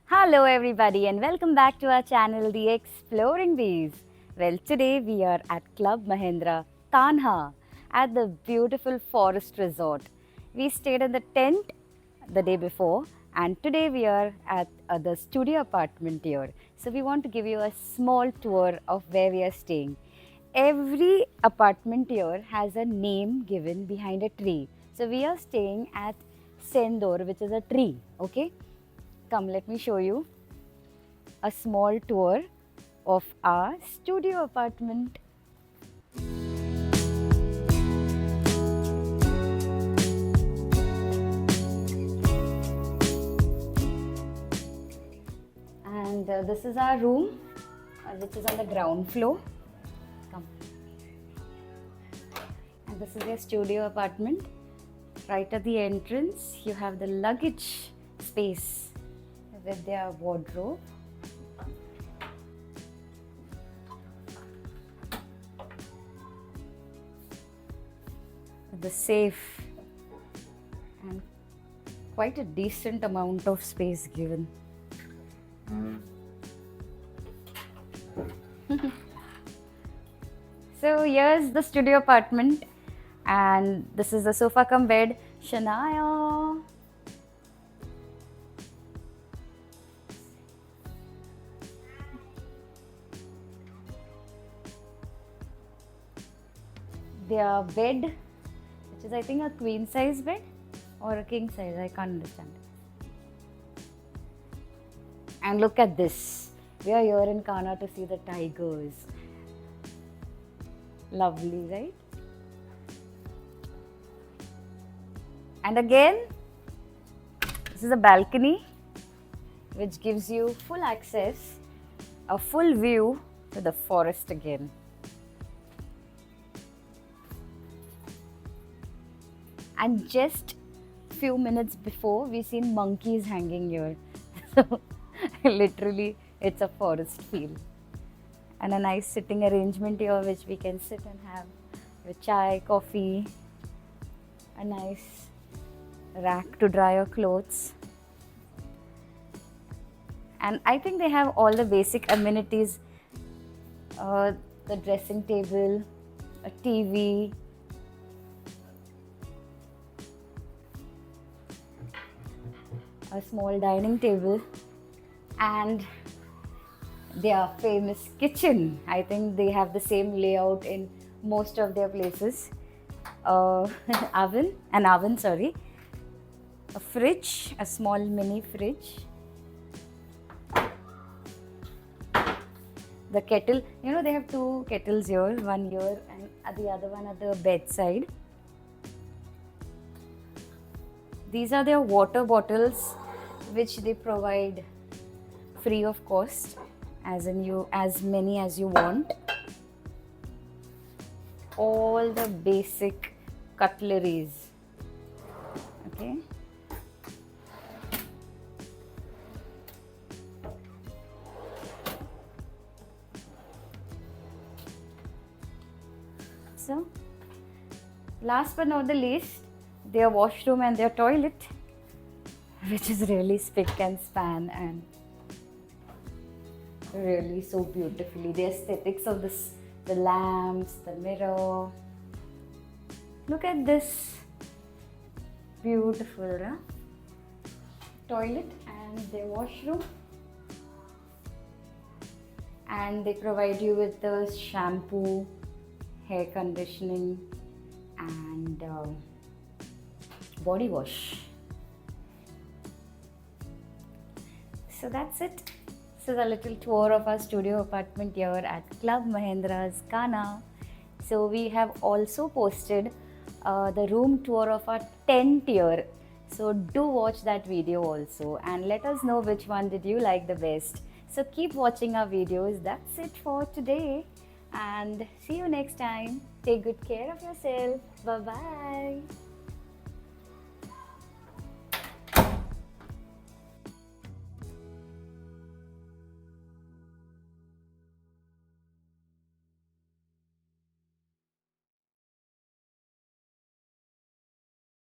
Hello everybody and welcome back to our channel The Exploring Bees. Well, today we are at Club Mahindra, Kanha at the beautiful forest resort. We stayed in the tent the day before and today we are at the studio apartment here. So we want to give you a small tour of where we are staying. Every apartment here has a name given behind a tree. So we are staying at Sendor, which is a tree, okay? Come, let me show you a small tour of our studio apartment. And this is our room, which is on the ground floor. Come. And this is your studio apartment. Right at the entrance, you have the luggage space with their wardrobe. The safe and quite a decent amount of space given. So here's the studio apartment and this is the sofa cum bed. Shania. Their bed, which is I think a queen size bed or a king size, I can't understand. And look at this. We are here in Kanha to see the tigers. Lovely, right? And again, this is a balcony which gives you full access, a full view to the forest again. And just few minutes before, we seen monkeys hanging here. So literally, it's a forest feel. And a nice sitting arrangement here, which we can sit and have with chai, coffee, a nice rack to dry your clothes. And I think they have all the basic amenities, the dressing table, a TV, a small dining table, and their famous kitchen. I think they have the same layout in most of their places. An oven, a fridge, a small mini fridge, the kettle. You know, they have two kettles here, one here and the other one at the bedside. These are their water bottles, which they provide free of cost, as many as you want. All the basic cutleries. Okay. So, last but not the least, their washroom and their toilet, which is really spick and span and really so beautifully. The aesthetics of this, the lamps, the mirror. Look at this beautiful toilet and their washroom. And they provide you with the shampoo, hair conditioning and body wash. So that's it. This is a little tour of our studio apartment here at Club Mahindra's Kanha. So we have also posted the room tour of our tent here. So do watch that video also and let us know which one did you like the best. So keep watching our videos. That's it for today and see you next time. Take good care of yourself. Bye-bye.